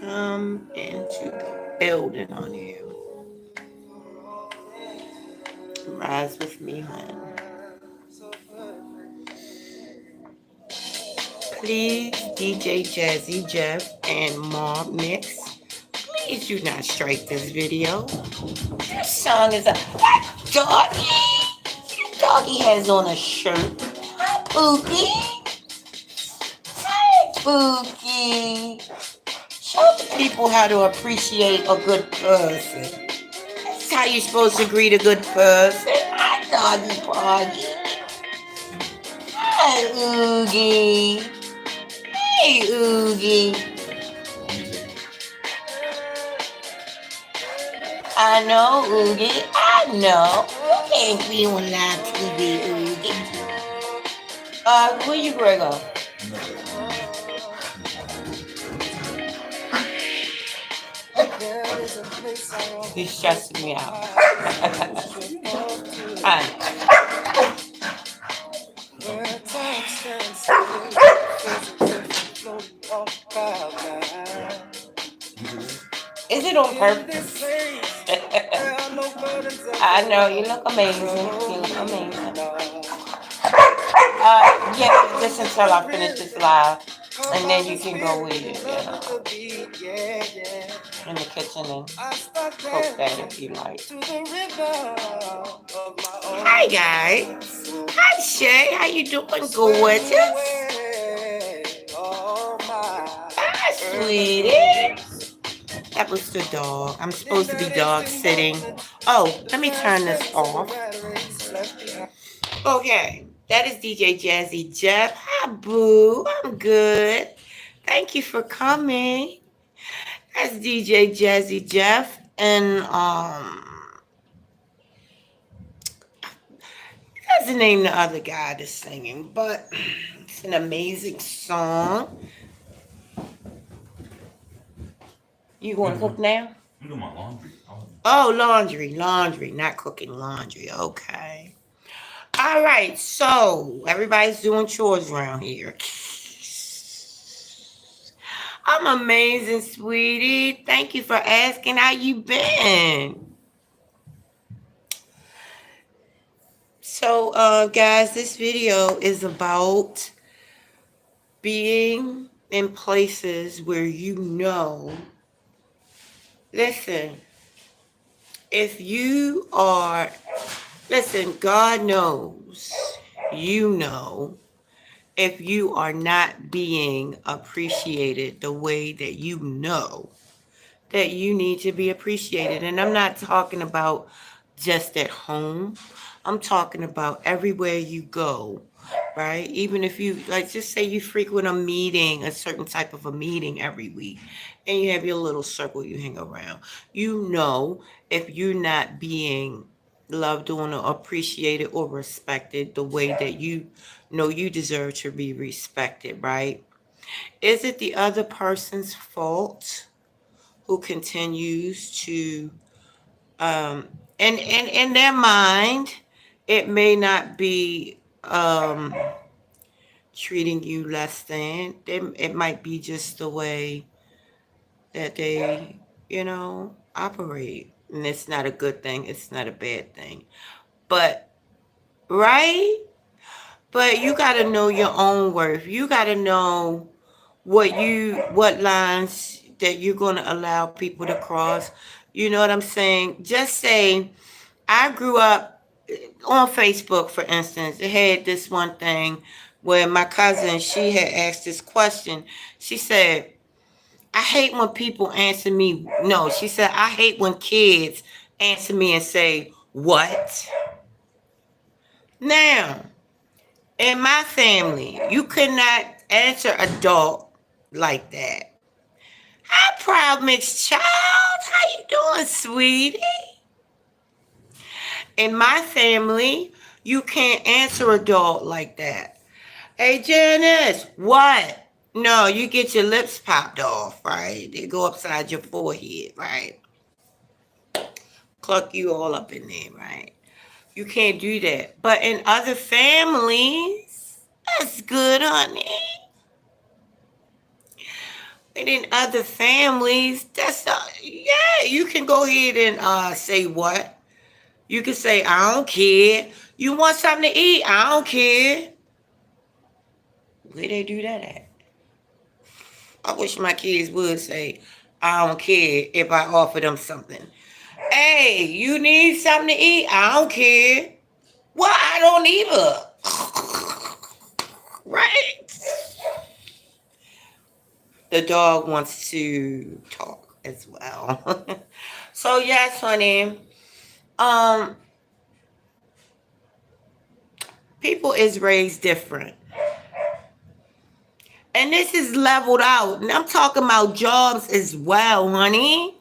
come into the building on you. Rise with me, honey. Please, DJ Jazzy Jeff and Mob Mix, please do not strike this video. This song is a doggy. Doggy has on a shirt. Hi, Pookie. Hi, Pookie. Show the people how to appreciate a good person. That's how you're supposed to greet a good person. Hi, Doggy Poggy. Hi, Oogie. Hey, Oogie. I know, Oogie. I know. You can't be on live TV, Oogie. Where you, Grego? He's stressing me out. Is it on purpose? I know, you look amazing. You look amazing. Yeah, just until I finish this live. And then you can go with it, in the kitchen and cook that if you like. Hi guys. Hi Shay. How you doing? Gorgeous. Hi sweetie. That was the dog. I'm supposed to be dog sitting. Oh, let me turn this off. Okay. That is DJ Jazzy Jeff. Hi, boo. I'm good. Thank you for coming. That's DJ Jazzy Jeff. And, that's the name the other guy that's singing, but it's an amazing song. You going to cook now? I'm doing my laundry. Oh, laundry, not cooking, laundry. Okay. All right, so everybody's doing chores around here. I'm amazing, sweetie. Thank you for asking. How you been? So, guys, this video is about being in places where you know. Listen, if you are, listen, God knows, you know, if you are not being appreciated the way that you know that you need to be appreciated. And I'm not talking about just at home. I'm talking about everywhere you go, right? Even if you, like, just say you frequent a meeting, a certain type of a meeting every week, and you have your little circle you hang around. You know, if you're not being loved on or appreciated or respected the way that you know you deserve to be respected, right? Is it the other person's fault who continues to, and in their mind, it may not be treating you less than. It might be just the way that they, operate. And it's not a good thing. It's not a bad thing. But, right? But you got to know your own worth. You got to know what lines that you're going to allow people to cross. You know what I'm saying? Just say, I grew up on Facebook, for instance. It had this one thing where my cousin, she had asked this question. She said, I hate when people answer me. No, she said, I hate when kids answer me and say, what? Now, in my family, you could not answer adult like that. Hi, proud mixed child. How you doing, sweetie? In my family, you can't answer adult like that. Hey, Janice, what? No, you get your lips popped off, right? They go upside your forehead, right? Cluck you all up in there, right? You can't do that. But in other families, that's good, honey. And in other families, yeah, you can go ahead and say what? You can say, I don't care. You want something to eat? I don't care. Where they do that at? I wish my kids would say, I don't care if I offer them something. Hey, you need something to eat? I don't care. Well, I don't either. Right? The dog wants to talk as well. So yes, honey. Um, people is raised different. And this is leveled out. And I'm talking about jobs as well, honey.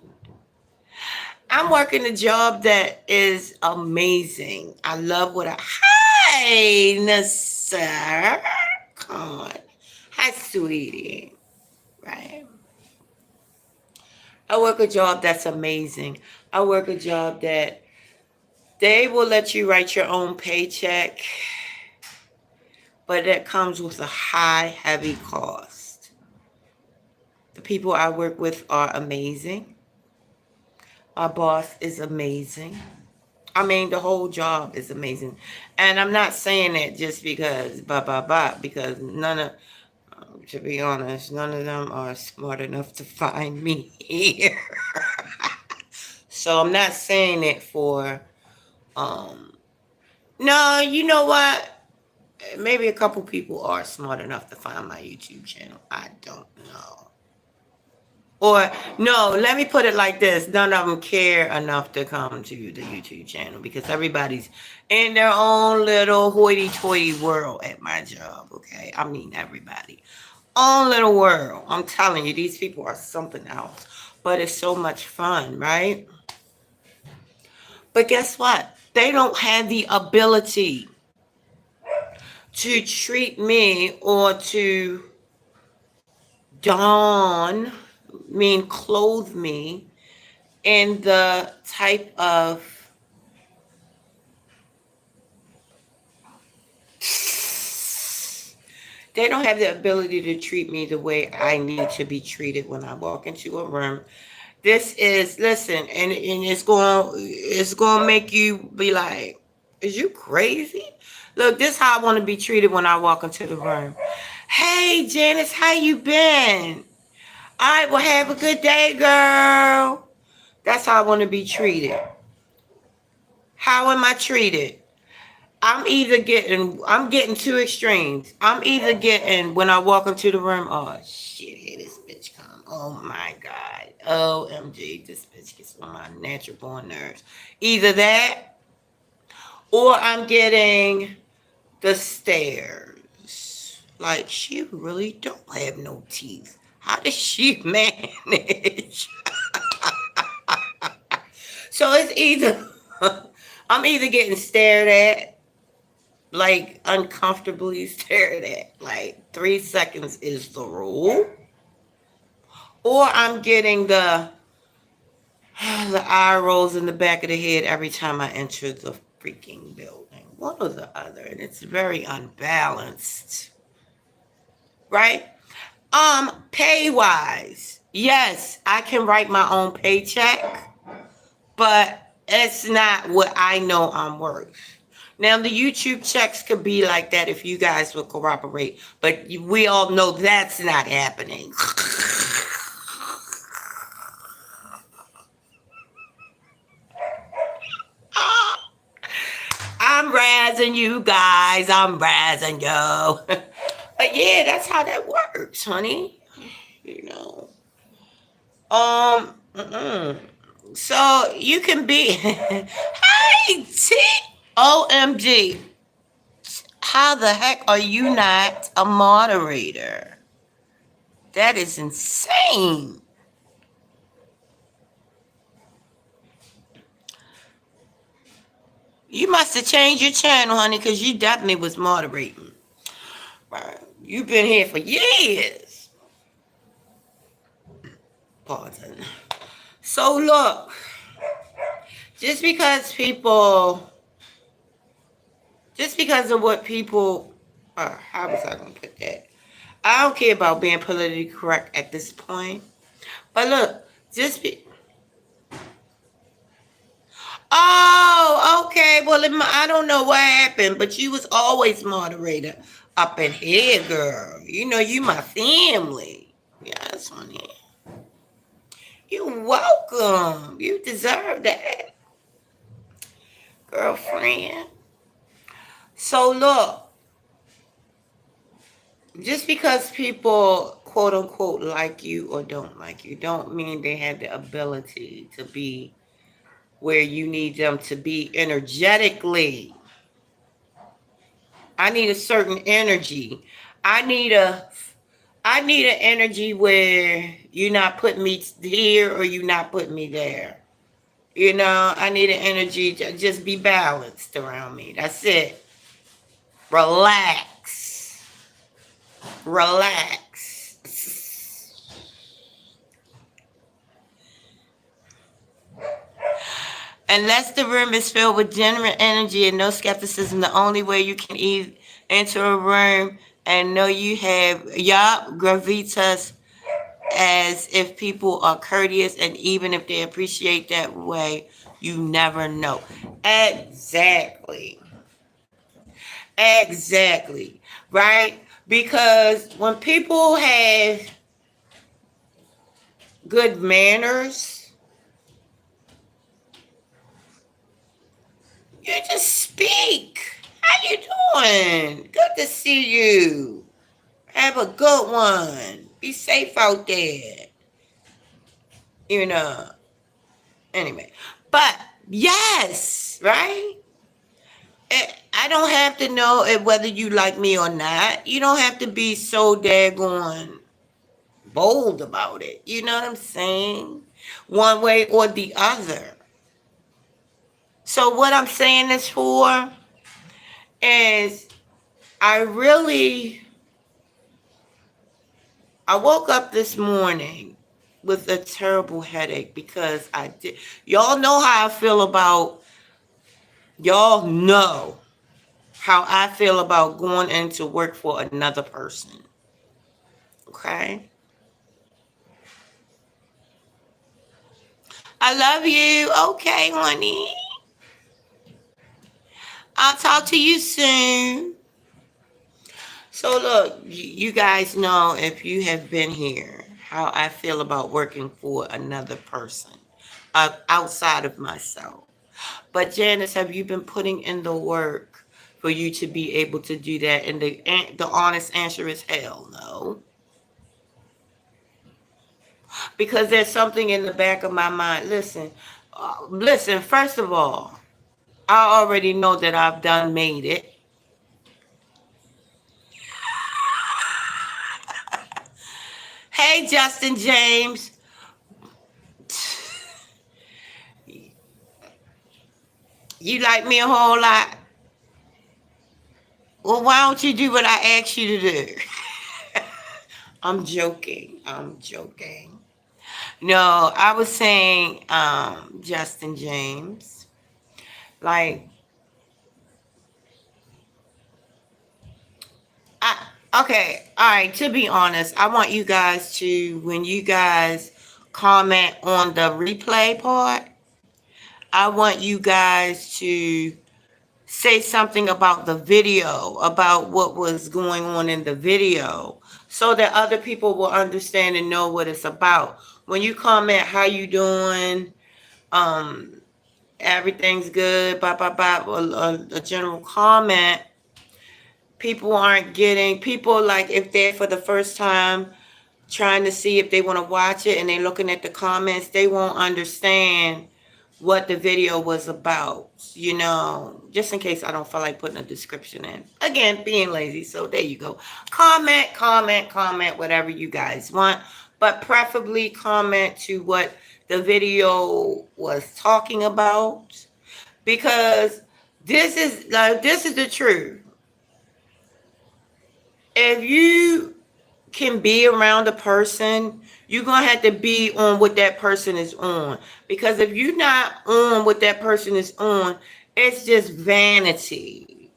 I'm working a job that is amazing. I love what I. Hi, Nasser. Come on. Hi, sweetie. Right. I work a job that's amazing. I work a job that they will let you write your own paycheck, but that comes with a high, heavy cost. The people I work with are amazing. Our boss is amazing. I mean, the whole job is amazing. And I'm not saying it just because, because to be honest, none of them are smart enough to find me here. So I'm not saying it for, no, you know what? Maybe a couple people are smart enough to find my YouTube channel. I don't know. Or, no, let me put it like this. None of them care enough to come to the YouTube channel because everybody's in their own little hoity-toity world at my job, okay? I mean, everybody. Own little world. I'm telling you, these people are something else. But it's so much fun, right? But guess what? They don't have the ability to treat me or to clothe me in the type of they don't have the ability to treat me the way I need to be treated when I walk into a room. This is listen, and it's gonna make you be like, is you crazy? Look, this is how I want to be treated when I walk into the room. Hey Janice, how you been? All right, well have a good day, girl. That's how I want to be treated. How am I treated? I'm getting two extremes. I'm either getting, when I walk into the room, oh shit, here this bitch come. Oh my God. OMG, this bitch gets on my natural born nerves. Either that, or I'm getting the stares. Like, she really don't have no teeth. How does she manage? So it's either, I'm either getting stared at, like uncomfortably stared at, like 3 seconds is the rule, or I'm getting the eye rolls in the back of the head every time I enter the freaking building. One or the other, and it's very unbalanced, right? Pay wise, yes, I can write my own paycheck, but it's not what I know I'm worth. Now, the YouTube checks could be like that if you guys will cooperate, but we all know that's not happening. I'm razzing you guys. I'm razzing you. But yeah, that's how that works, honey. You know. So you can be. Hey, OMG. How the heck are you not a moderator? That is insane. You must have changed your channel, honey, because you definitely was moderating. Right. You've been here for years. Pardon. So look, just because of what people, how was I going to put that? I don't care about being politically correct at this point. But look, just be. Oh, okay. Well, I don't know what happened, but you was always moderator up in here, girl. You know, you my family. Yes, honey. You welcome. You deserve that, girlfriend. So look, just because people quote unquote like you or don't like you, don't mean they have the ability to be where you need them to be energetically. I need a certain energy. I need a I need an energy where you're not putting me here or you're not putting me there. You know, I need an energy to just be balanced around me. That's it. Relax. Relax. Unless the room is filled with genuine energy and no skepticism, the only way you can enter a room and know you have gravitas as if people are courteous, and even if they appreciate that way, you never know. Exactly. Exactly. Right? Because when people have good manners, you just speak. How you doing? Good to see you. Have a good one. Be safe out there. You know. Anyway. But yes, right? I don't have to know whether you like me or not. You don't have to be so daggone bold about it. You know what I'm saying? One way or the other. So what I'm saying this for is I really I woke up this morning with a terrible headache because I did. Y'all know how I feel about y'all know how I feel about going into work for another person. Okay? I love you. Okay, honey. I'll talk to you soon. So look, you guys know, if you have been here, how I feel about working for another person outside of myself. But Janice, have you been putting in the work for you to be able to do that? And the honest answer is hell no. Because there's something in the back of my mind. Listen. First of all, I already know that I've done made it. Hey, Justin James. You like me a whole lot. Well, why don't you do what I asked you to do? I'm joking. I'm joking. No, I was saying, Justin James. Like, okay, all right. To be honest, I want you guys to, when you guys comment on the replay part, I want you guys to say something about the video, about what was going on in the video, so that other people will understand and know what it's about. When you comment, how you doing? Um, everything's good, blah, blah, blah, a general comment, people aren't getting, people, like, if they're for the first time trying to see if they want to watch it and they're looking at the comments, they won't understand what the video was about, just in case I don't feel like putting a description in. Again, being lazy, so there you go. Comment, whatever you guys want, but preferably comment to what the video was talking about, because this is the truth. If you can be around a person, you're going to have to be on what that person is on. Because if you're not on what that person is on, it's just vanity.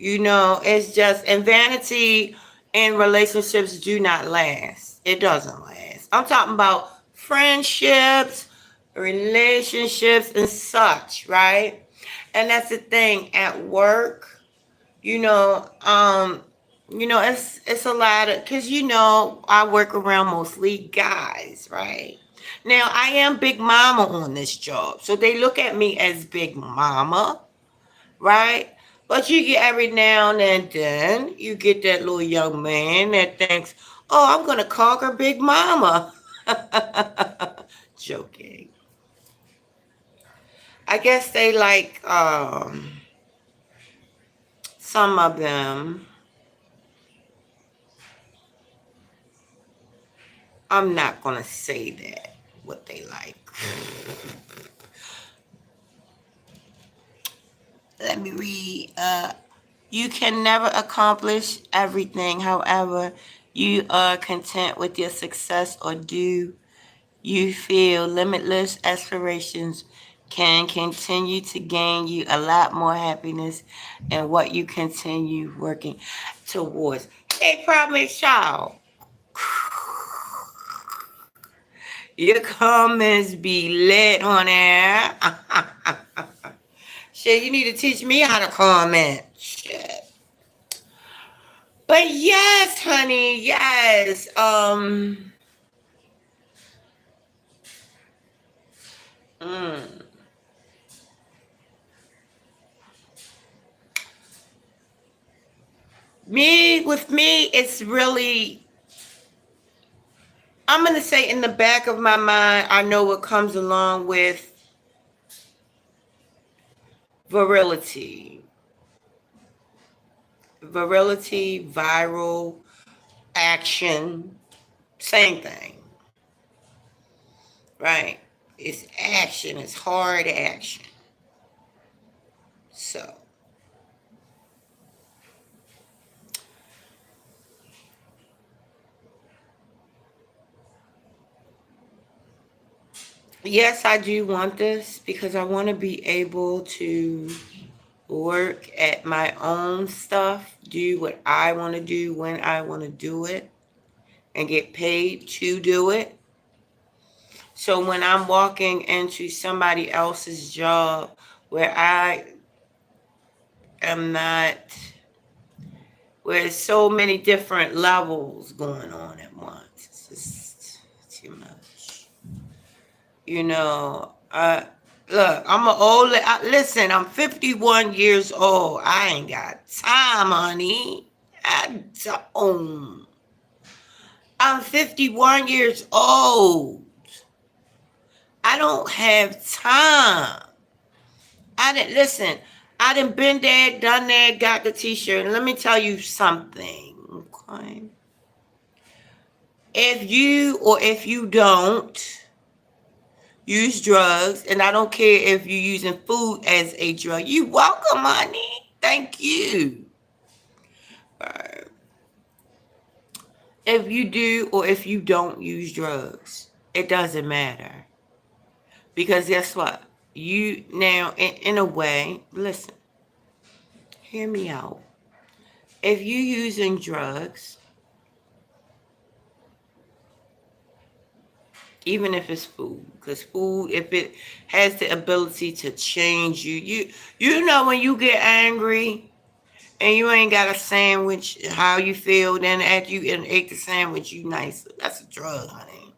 It's just, and vanity And relationships do not last. It doesn't last. I'm talking about friendships, relationships, and such, right? And that's the thing at work, you know, it's a lot of, because I work around mostly guys, right? Now I am big mama on this job, so they look at me as big mama, right? But you get every now and then, you get that little young man that thinks, oh, I'm going to conquer Big Mama. Joking. I guess they like some of them. I'm not going to say that, what they like. Let me read. You can never accomplish everything. However, you are content with your success, or do you feel limitless aspirations can continue to gain you a lot more happiness and what you continue working towards. Hey, Promise Child, your comments be lit on air. Shit, you need to teach me how to comment. Shit. But yes, honey, yes. Mm. With me, it's really, I'm going to say in the back of my mind, I know what comes along with virility. Virility, viral, action, same thing, right? It's action, it's hard action. So, yes, I do want this because I want to be able to work at my own stuff, do what I want to do when I want to do it, and get paid to do it. So when I'm walking into somebody else's job where I am not, where there's so many different levels going on at once, it's just too much. Look, listen, I'm 51 years old. I ain't got time, honey. I don't. I'm 51 years old. I don't have time. I didn't listen. I done been there, done that, got the t-shirt. And let me tell you something. Okay. If you don't use drugs, and I don't care if you're using food as a drug, you welcome, honey. Thank you. If you do or if you don't use drugs, it doesn't matter. Because guess what? You now, in a way, listen, hear me out. If you're using drugs, even if it's food, because food, if it has the ability to change you know when you get angry and you ain't got a sandwich, how you feel, then after you ate the sandwich, you nice. That's a drug, honey.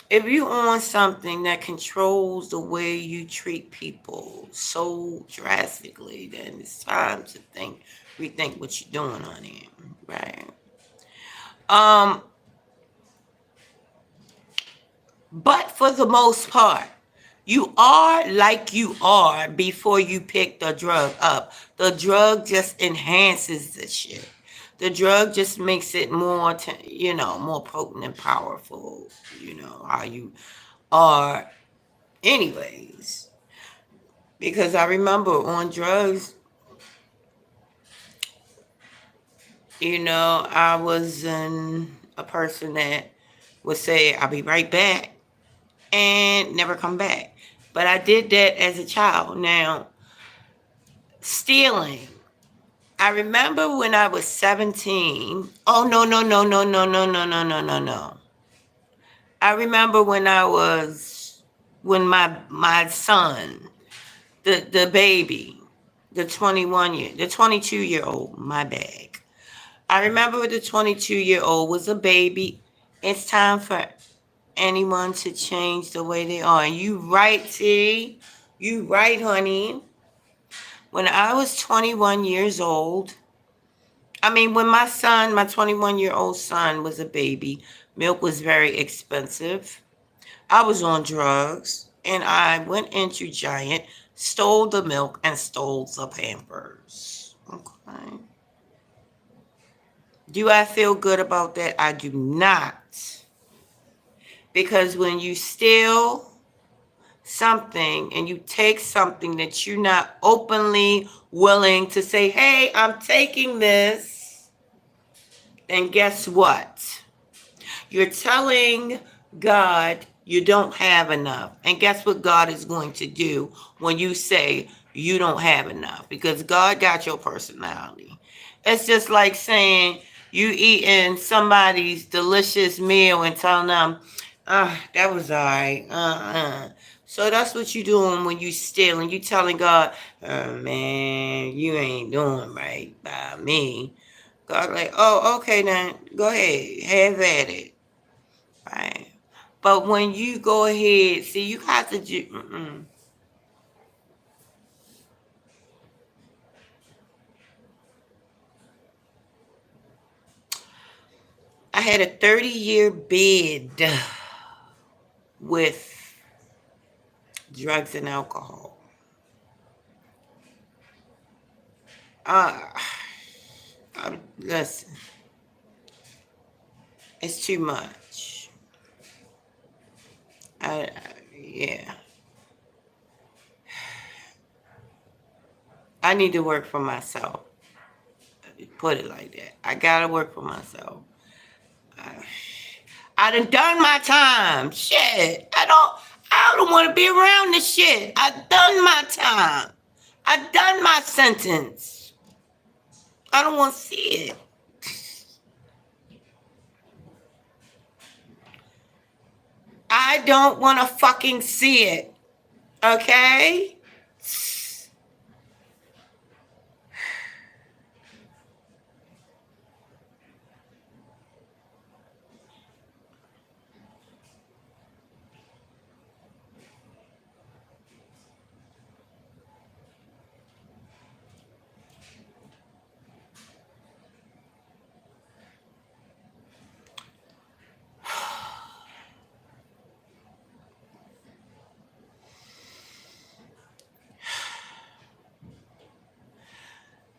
If you on something that controls the way you treat people so drastically, then it's time to rethink what you're doing, honey. Right? Um, but for the most part, you are like you are before you pick the drug up. The drug just enhances the shit. The drug just makes it more, more potent and powerful. You know how you are, anyways. Because I remember on drugs, I was a person that would say, I'll be right back and never come back. But I did that as a child. Now, stealing. I remember when I was 17. Oh, no, no, no, no, no, no, no, no, no, no, no. I remember when my son, the baby, the 22-year-old, my bag. I remember when the 22-year-old was a baby. It's time for anyone to change the way they are. And you right, T. You right, honey. When I was 21 years old, when my 21-year-old son was a baby, milk was very expensive. I was on drugs, and I went into Giant, stole the milk, and stole the Pampers. Okay. Do I feel good about that? I do not. Because when you steal something and you take something that you're not openly willing to say, hey, I'm taking this, then guess what? You're telling God you don't have enough. And guess what God is going to do when you say you don't have enough? Because God got your personality. It's just like saying you eating somebody's delicious meal and telling them, that was all right. So that's what you're doing when you stealing. You telling God, oh, man, you ain't doing right by me. God like, oh, okay then, go ahead, have at it. Right. But when you go ahead, see, you have to do. I had a 30-year bid with drugs and alcohol. Uh, Listen, it's too much. Yeah. I need to work for myself. Put it like that. I gotta work for myself. I done my time. Shit. I don't want to be around this shit. I done my time. I done my sentence. I don't want to see it. I don't want to fucking see it. Okay?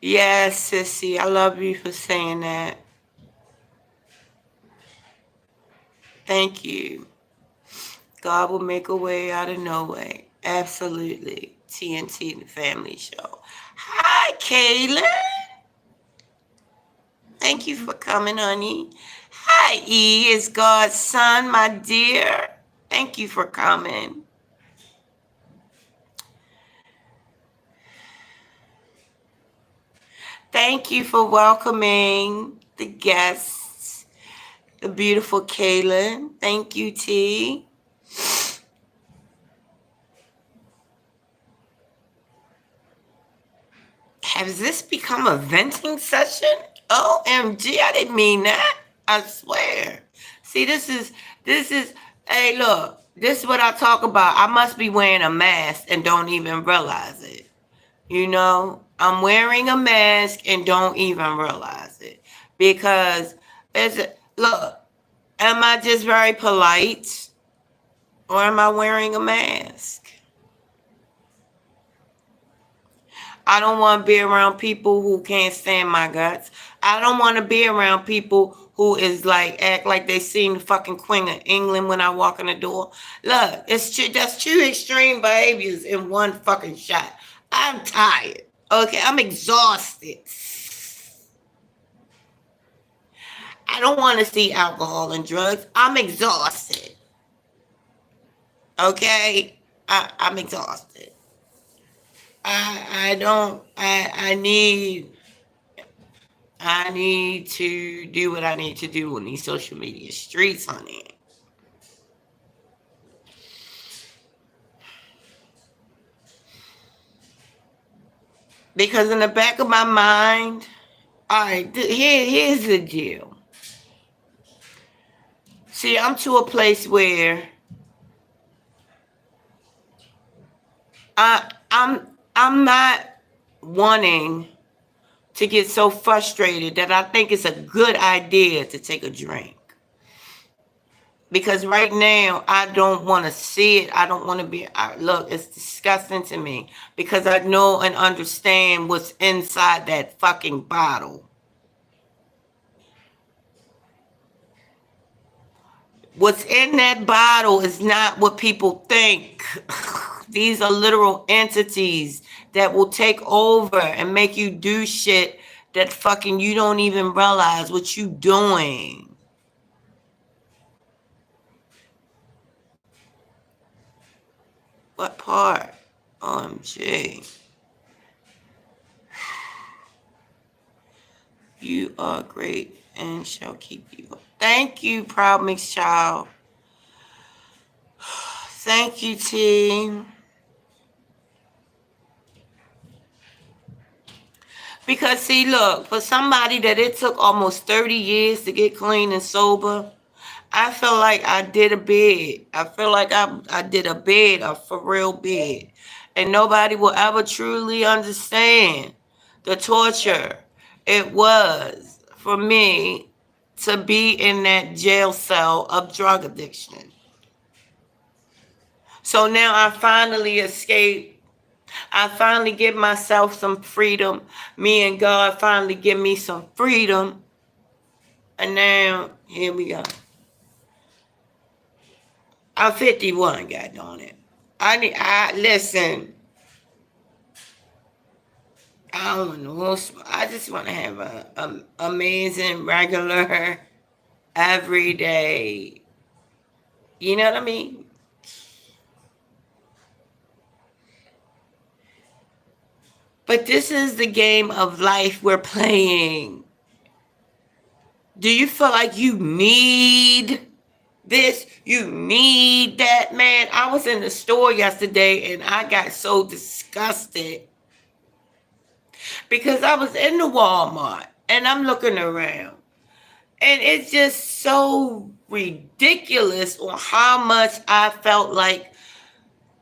Yes, sissy. I love you for saying that. Thank you. God will make a way out of no way. Absolutely. TNT, the family show. Hi, Kaylin. Thank you for coming, honey. Hi, E is God's son, my dear. Thank you for coming. Thank you for welcoming the guests, the beautiful Kaylin. Thank you, T. Has this become a venting session? OMG, I didn't mean that. I swear. See, hey, look, this is what I talk about. I must be wearing a mask and don't even realize it. You know, I'm wearing a mask and don't even realize it. Because, look, am I just very polite? Or am I wearing a mask? I don't want to be around people who can't stand my guts. I don't want to be around people who is like act like they seen the fucking Queen of England when I walk in the door. Look, that's two extreme behaviors in one fucking shot. I'm tired. Okay, I'm exhausted. I don't want to see alcohol and drugs. I'm exhausted. Okay, I'm exhausted. I don't. I need. I need to do what I need to do on these social media streets, honey. Because in the back of my mind, all right, here's the deal. See, I'm to a place where I'm not wanting to get so frustrated that I think it's a good idea to take a drink. Because right now, I don't want to see it. I don't want to be, look, it's disgusting to me. Because I know and understand what's inside that fucking bottle. What's in that bottle is not what people think. These are literal entities that will take over and make you do shit that fucking you don't even realize what you doing. What part? OMG. You are great and shall keep you. Thank you, Proud Mixed Child. Thank you, T. Because, see, look, for somebody that it took almost 30 years to get clean and sober, I feel like I did a bid. I feel like I did a bid, a for real bid. And nobody will ever truly understand the torture it was for me to be in that jail cell of drug addiction. So now I finally escaped. I finally give myself some freedom. Me and God finally give me some freedom. And now, here we go. I'm 51, God darn it. Listen. I don't know. I just want to have a amazing, regular, everyday. You know what I mean? But this is the game of life we're playing. Do you feel like you need this? You need that, man? I was in the store yesterday and I got so disgusted because I was in the Walmart and I'm looking around. And it's just so ridiculous on how much I felt like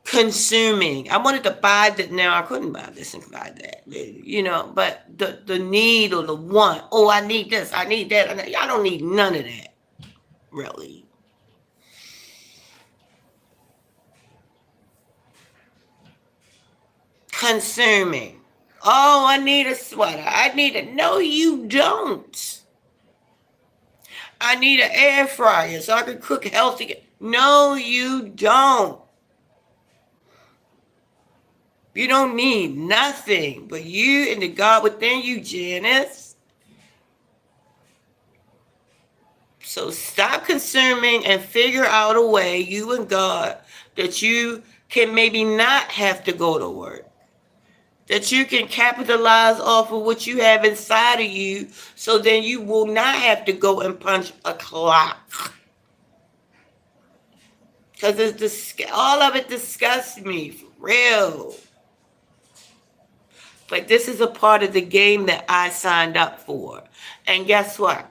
consuming. I wanted to buy that. Now I couldn't buy this and buy that, you know, but the need or the want, oh, I need this, I need that. I don't need none of that, really. Consuming. Oh, I need a sweater. No, you don't. I need an air fryer so I can cook healthy. No, you don't. You don't need nothing but you and the God within you, Janice. So stop consuming and figure out a way, you and God, that you can maybe not have to go to work. That you can capitalize off of what you have inside of you so then you will not have to go and punch a clock. Because all of it disgusts me, for real. But this is a part of the game that I signed up for. And guess what?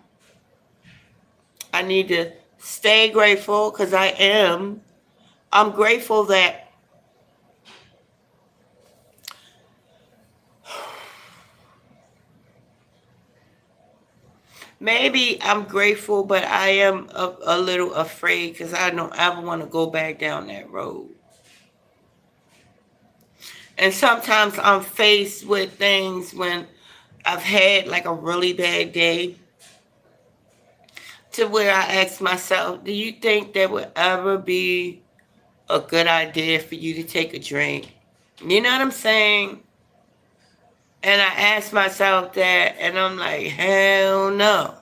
I need to stay grateful because I'm grateful that maybe I'm grateful, but I am a little afraid because I don't ever want to go back down that road. And sometimes I'm faced with things when I've had like a really bad day to where I ask myself, do you think there would ever be a good idea for you to take a drink? You know what I'm saying? And I ask myself that and I'm like, hell no.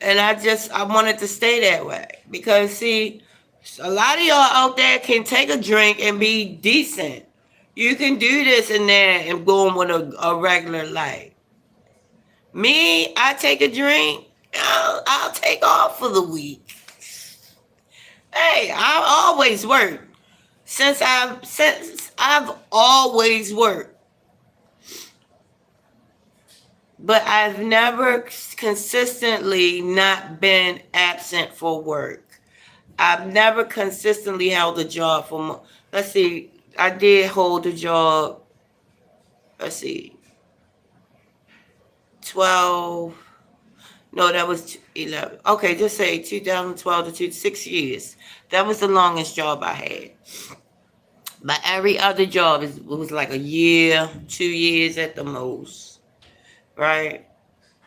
And I wanted to stay that way. Because see, a lot of y'all out there can take a drink and be decent. You can do this and that and go on with a regular life. Me, I take a drink. I'll take off for the week. Hey, I've always worked. Since I've always worked. But I've never consistently not been absent for work. I've never consistently held a job for, let's see, I did hold a job, let's see, 12, no, that was 11. Okay, just say 2012 to 6 years. That was the longest job I had. But every other job was like a year, 2 years at the most, right?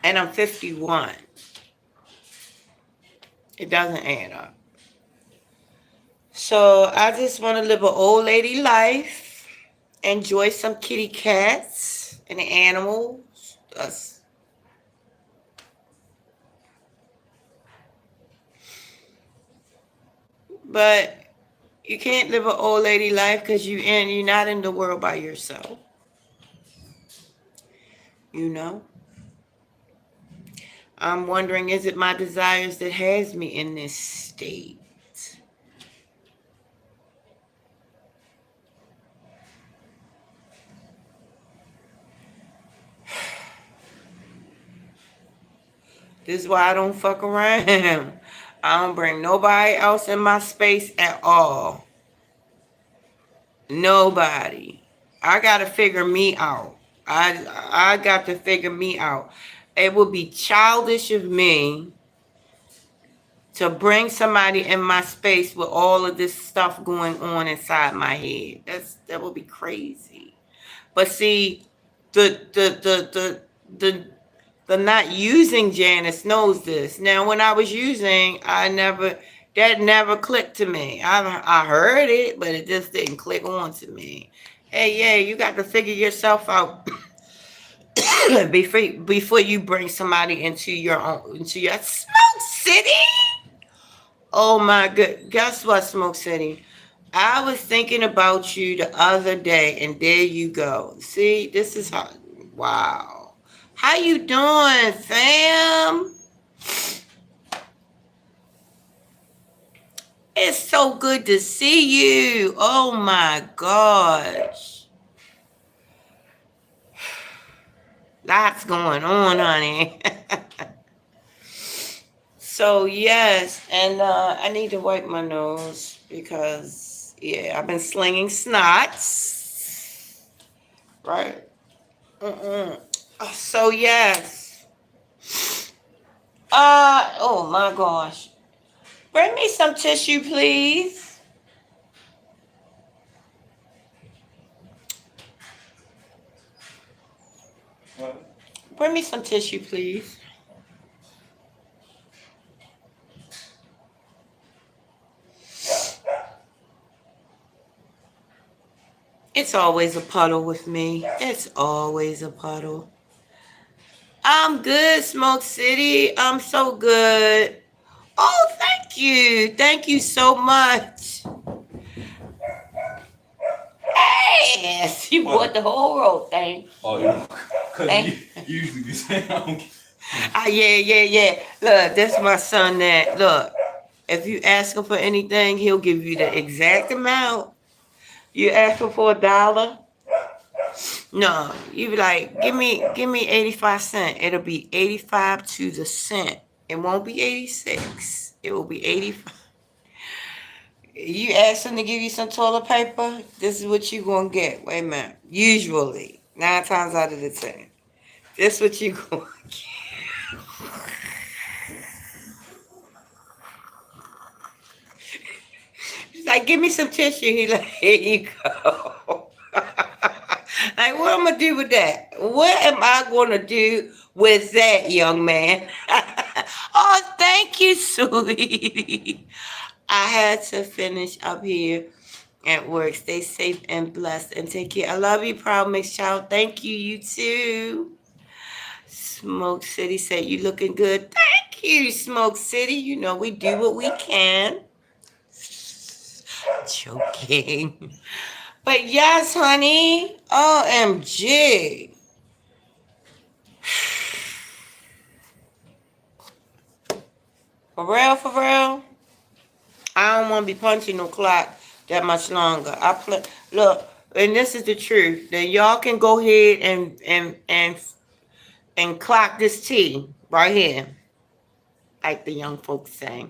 And I'm 51. It doesn't add up. So I just want to live an old lady life, enjoy some kitty cats and animals. But you can't live an old lady life because you're not in the world by yourself. You know? I'm wondering, is it my desires that has me in this state? This is why I don't fuck around. I don't bring nobody else in my space at all. Nobody. I gotta figure me out. I got to figure me out. It would be childish of me to bring somebody in my space with all of this stuff going on inside my head. That would be crazy. But see, the not using Janice knows this. Now, when I was using, that never clicked to me. I heard it, but it just didn't click on to me. Hey, yeah, you got to figure yourself out before you bring somebody into your Smoke City. Oh my good. Guess what, Smoke City? I was thinking about you the other day, and there you go. See, this is how. Wow. How you doing, fam? It's so good to see you. Oh my gosh. Lots going on, honey. So yes, and I need to wipe my nose because yeah, I've been slinging snots. Right. So yes. Oh my gosh. Bring me some tissue, please. Bring me some tissue, please. It's always a puddle with me. It's always a puddle. I'm good, Smoke City. I'm so good. Oh, thank you. Thank you so much. Yes, you bought the whole road thing. Oh, yeah. Because you usually be saying, yeah. Look, that's my son that, look, if you ask him for anything, he'll give you the exact amount. You ask him for $1, no, you be like, give me 85 cents. It'll be 85 to the cent. It won't be 86. It will be 85. You ask him to give you some toilet paper, this is what you gonna get. Wait a minute. Usually, 9 times out of the 10. This is what you gonna get. He's like, give me some tissue. He's like, here you go. Like, what am I gonna do with that? What am I gonna do with that, young man? Oh, thank you, sweetie. I had to finish up here at work. Stay safe and blessed and take care. I love you, Proud Mixed Child. Thank you, you too. Smoke City said you looking good. Thank you, Smoke City. You know we do what we can. Joking. But yes, honey. OMG. For real, for real. I don't want to be punching no clock that much longer. Look, and this is the truth. Then y'all can go ahead and clock this T right here, like the young folks say.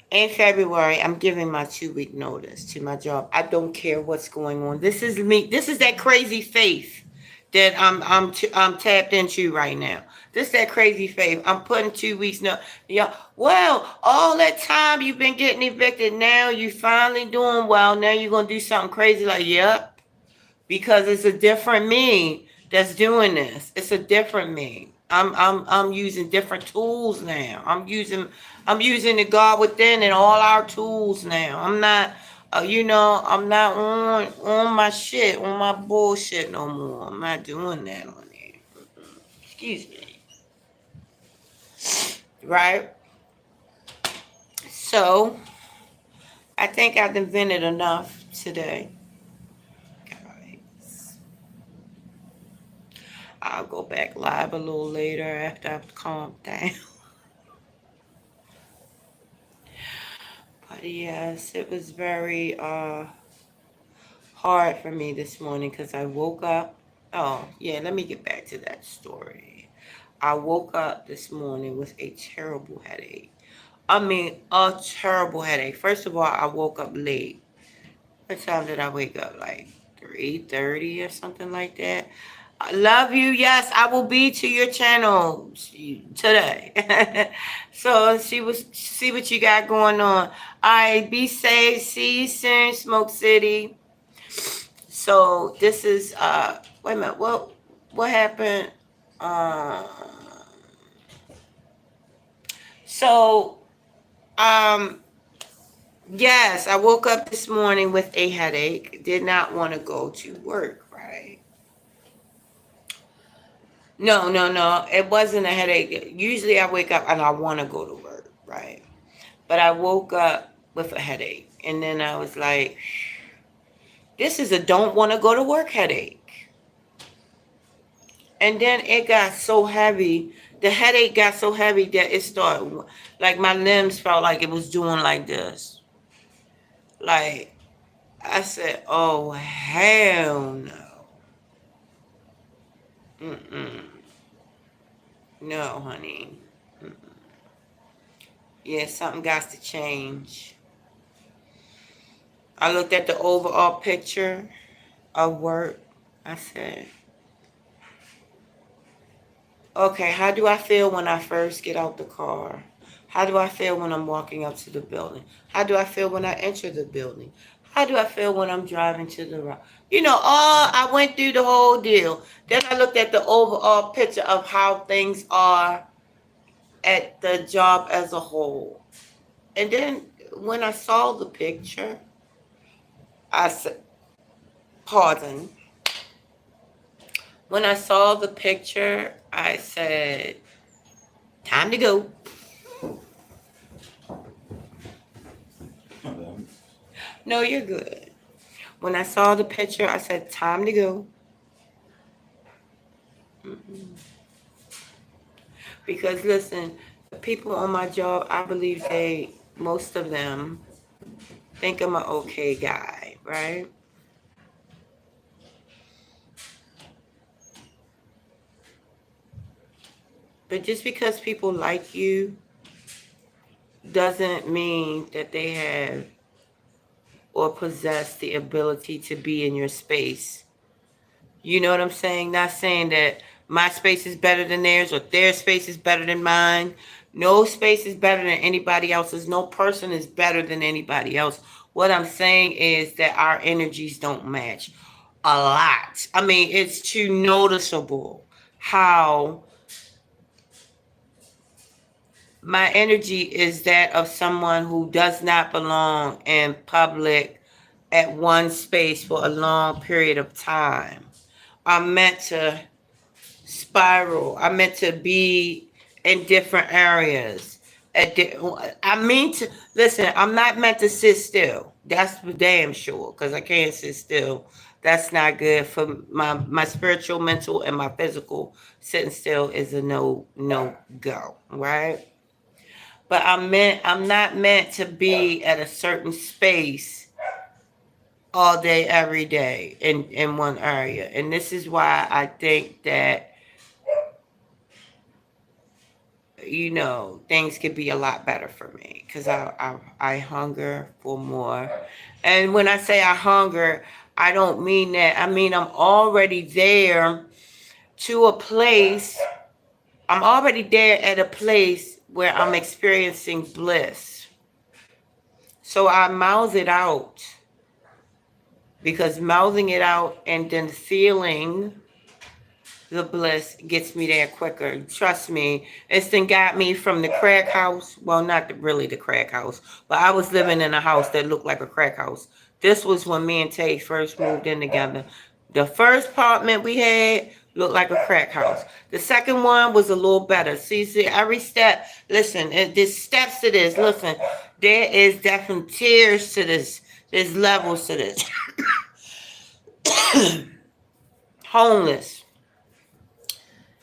In February, I'm giving my 2 week notice to my job. I don't care what's going on. This is me. This is that crazy faith that I'm tapped into right now. This is that crazy faith. I'm putting 2 weeks now. Yeah. Well, all that time you've been getting evicted. Now you finally doing well. Now you're gonna do something crazy like, yep, because it's a different me that's doing this. It's a different me. I'm using different tools now. I'm using the God within and all our tools now. I'm not I'm not on my shit, on my bullshit no more. I'm not doing that on there. Excuse me. Right? So I think I've invented enough today. I'll go back live a little later after I've calmed down. But yes, it was very hard for me this morning because I woke up. Oh, yeah, let me get back to that story. I woke up this morning with a terrible headache. I mean, a terrible headache. First of all, I woke up late. What time did I wake up? Like 3:30 or something like that. I love you. Yes, I will be to your channel today. So see what you got going on. All right, be safe. See you soon, Smoke City. So this is wait a minute. What happened? Uh, so um yes, I woke up this morning with a headache. Did not want to go to work, right? No, no, no. It wasn't a headache. Usually I wake up and I want to go to work, right? But I woke up with a headache. And then I was like, this is a don't want to go to work headache. And then it got so heavy. The headache got so heavy that it started, like my limbs felt like it was doing like this. Like, I said, oh, hell no. Mm-mm. No, honey. Mm-mm. Yeah, something got to change. I looked at the overall picture of work. I said, okay, how do I feel when I first get out the car? How do I feel when I'm walking up to the building? How do I feel when I enter the building? How do I feel when I'm driving to the route? I went through the whole deal. Then I looked at the overall picture of how things are at the job as a whole. And then when I saw the picture, I said, pardon. When I saw the picture, I said, time to go. No, you're good. When I saw the picture, I said, time to go. Mm-mm. Because listen, the people on my job, I believe most of them think I'm an okay guy, right? But just because people like you doesn't mean that they have or possess the ability to be in your space. You know what I'm saying? Not saying that my space is better than theirs or their space is better than mine. No space is better than anybody else's. No person is better than anybody else. What I'm saying is that our energies don't match a lot. I mean, it's too noticeable how my energy is that of someone who does not belong in public at one space for a long period of time. I'm meant to spiral. I'm meant to be in different areas. I mean to listen. I'm not meant to sit still. That's for damn sure. Because I can't sit still. That's not good for my spiritual, mental, and my physical. Sitting still is a no go. Right. but I'm not meant to be at a certain space all day, every day in one area. And this is why I think that, things could be a lot better for me, because I hunger for more. And when I say I hunger, I don't mean that. I mean, I'm already there to a place. I'm already there at a place where I'm experiencing bliss. So I mouth it out, because mouthing it out and then feeling the bliss gets me there quicker. Trust me, it's then got me from the crack house. Well, not really the crack house, but I was living in a house that looked like a crack house. This was when me and Tay first moved in together. The first apartment we had looked like a crack house. The second one was a little better. See, every step, listen, there's steps to this. Listen, there is definitely tiers to this. There's levels to this. Homeless.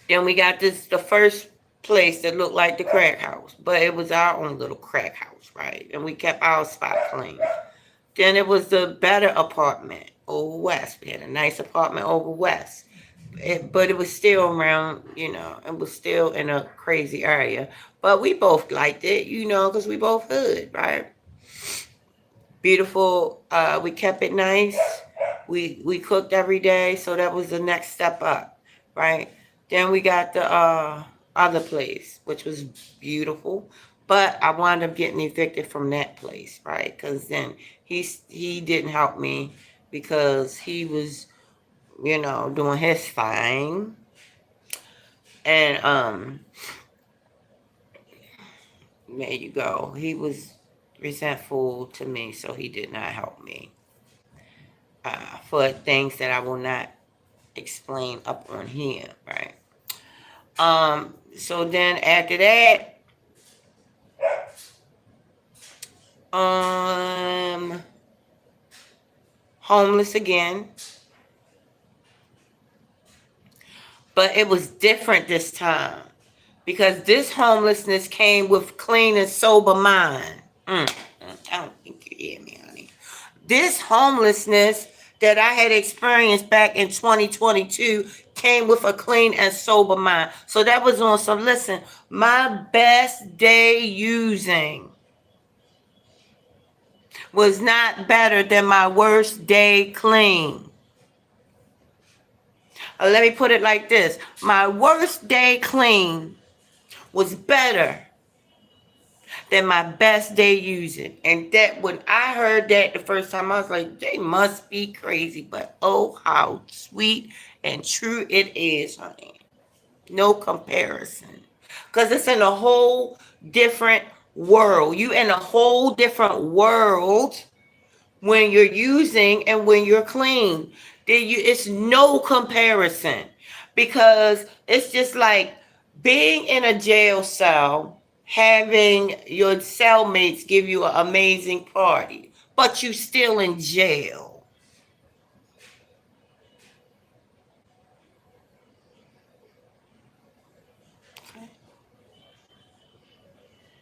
Then we got the first place that looked like the crack house, but it was our own little crack house, right? And we kept our spot clean. Then it was the better apartment over west. We had a nice apartment over west. But it was still around, it was still in a crazy area. But we both liked it, because we both hood, right? Beautiful. We kept it nice. We cooked every day, so that was the next step up, right? Then we got the other place, which was beautiful, but I wound up getting evicted from that place, right? Because then he didn't help me, because he was, doing his thing, and there you go. He was resentful to me, so he did not help me for things that I will not explain up on here, right? So then after that, homeless again. But it was different this time, because this homelessness came with clean and sober mind. I don't think you hear me, honey. This homelessness that I had experienced back in 2022 came with a clean and sober mind. So that was on some, listen, my best day using was not better than my worst day clean. Let me put it like this. My worst day clean was better than my best day using. And that, when I heard that the first time, I was like, they must be crazy. But oh, how sweet and true it is, honey. No comparison. Because it's in a whole different world. You in a whole different world when you're using and when you're clean. It's no comparison, because it's just like being in a jail cell, having your cellmates give you an amazing party, but you still in jail.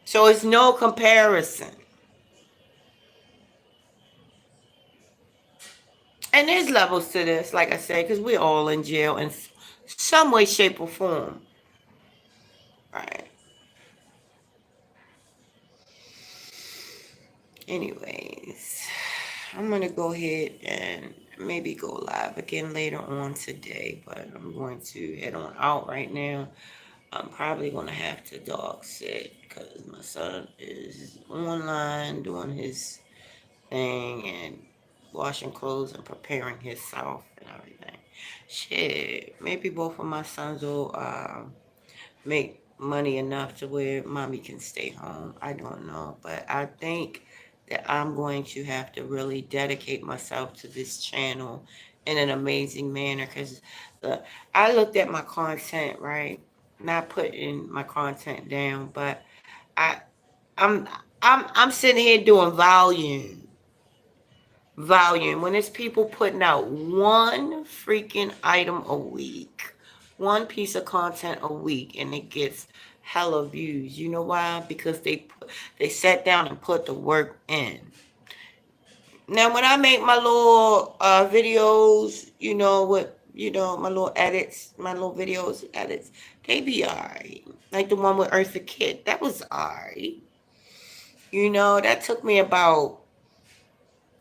So it's no comparison. And there's levels to this, like I said, because we're all in jail in some way, shape, or form. Right. Anyways, I'm going to go ahead and maybe go live again later on today, but I'm going to head on out right now. I'm probably going to have to dog sit, because my son is online doing his thing and washing clothes and preparing himself and everything. Shit, maybe both of my sons will make money enough to where mommy can stay home. I don't know, but I think that I'm going to have to really dedicate myself to this channel in an amazing manner, because I looked at my content, right? Not putting my content down, but I I'm I'm sitting here doing volume when it's people putting out one freaking item a week, one piece of content a week, and it gets hella views. You know why? Because they put they sat down and put the work in. Now, when I make my little videos, my little edits, my little videos edits, they be alright. Like the one with Eartha Kitt, that was alright. That took me about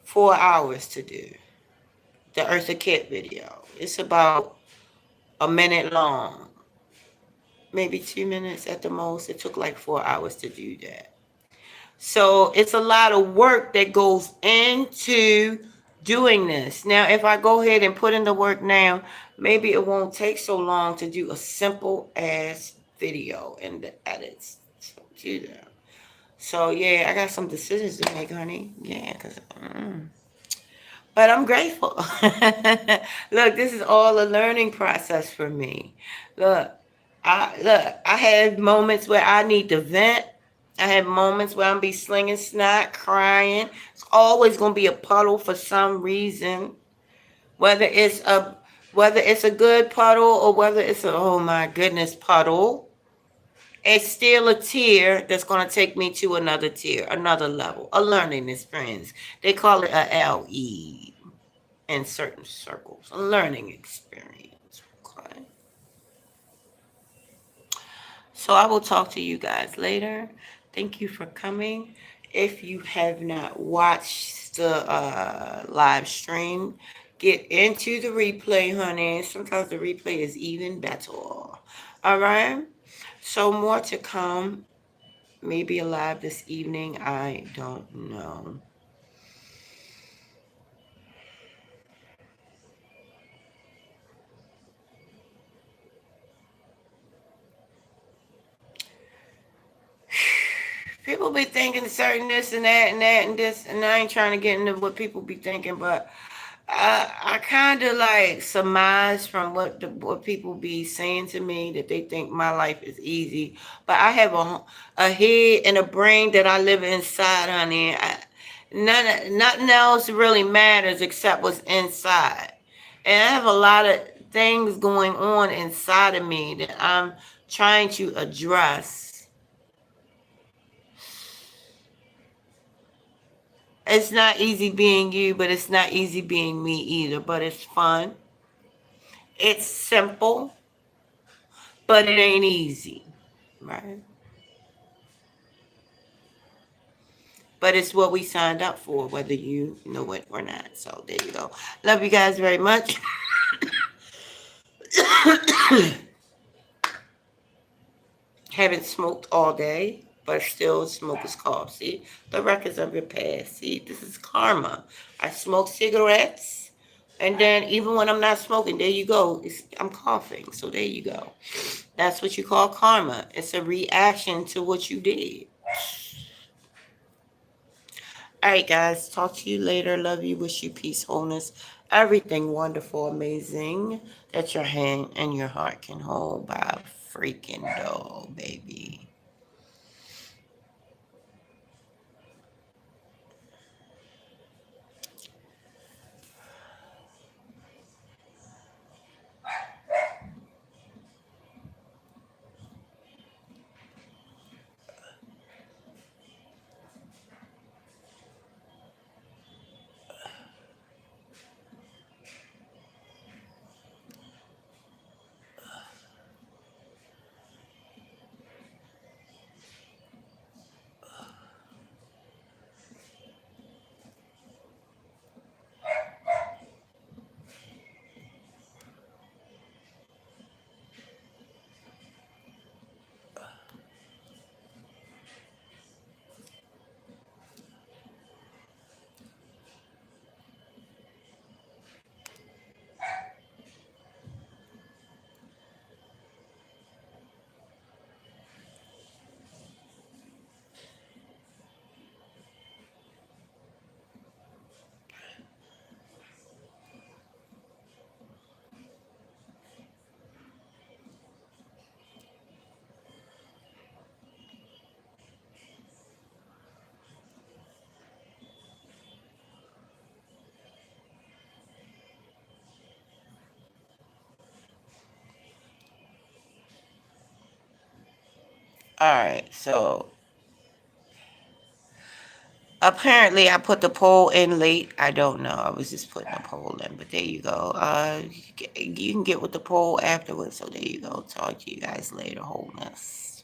4 hours to do. The Eartha Kitt video. It's about a minute long, maybe 2 minutes at the most. It took like 4 hours to do that. So it's a lot of work that goes into doing this. Now, if I go ahead and put in the work now, maybe it won't take so long to do a simple ass video and the edits to them. So yeah, I got some decisions to make, honey. Yeah, but I'm grateful. Look, this is all a learning process for me. Look, I had moments where I need to vent. I had moments where I'm be slinging snot, crying. It's always gonna be a puddle for some reason. Whether it's a whether it's a good puddle or whether it's a oh my goodness puddle, it's still a tear that's gonna take me to another tier, another level, a learning experience. They call it a LE in certain circles, a learning experience. Okay. So I will talk to you guys later. Thank you for coming. If you have not watched the live stream, get into the replay, honey. Sometimes the replay is even better. All right. So more to come. Maybe live this evening. I don't know. People be thinking certain this and that and that and this, and I ain't trying to get into what people be thinking, but I kind of like surmise from what people be saying to me that they think my life is easy, but I have a head and a brain that I live inside, honey. Nothing else really matters except what's inside, and I have a lot of things going on inside of me that I'm trying to address. It's not easy being you, but it's not easy being me either. But it's fun. It's simple, but it ain't easy. Right? But it's what we signed up for, whether you know it or not. So there you go. Love you guys very much. Haven't smoked all day, but still smoke is cough. See, the records of your past. See, this is karma. I smoke cigarettes, and then even when I'm not smoking, there you go. I'm coughing. So there you go. That's what you call karma. It's a reaction to what you did. All right, guys. Talk to you later. Love you. Wish you peace, wholeness, everything wonderful, amazing that your hand and your heart can hold by a freaking doll, baby. All right, so Apparently, I put the poll in late. I don't know. I was just putting the poll in, but there you go. You can get with the poll afterwards. So there you go. Talk to you guys later. Wholeness.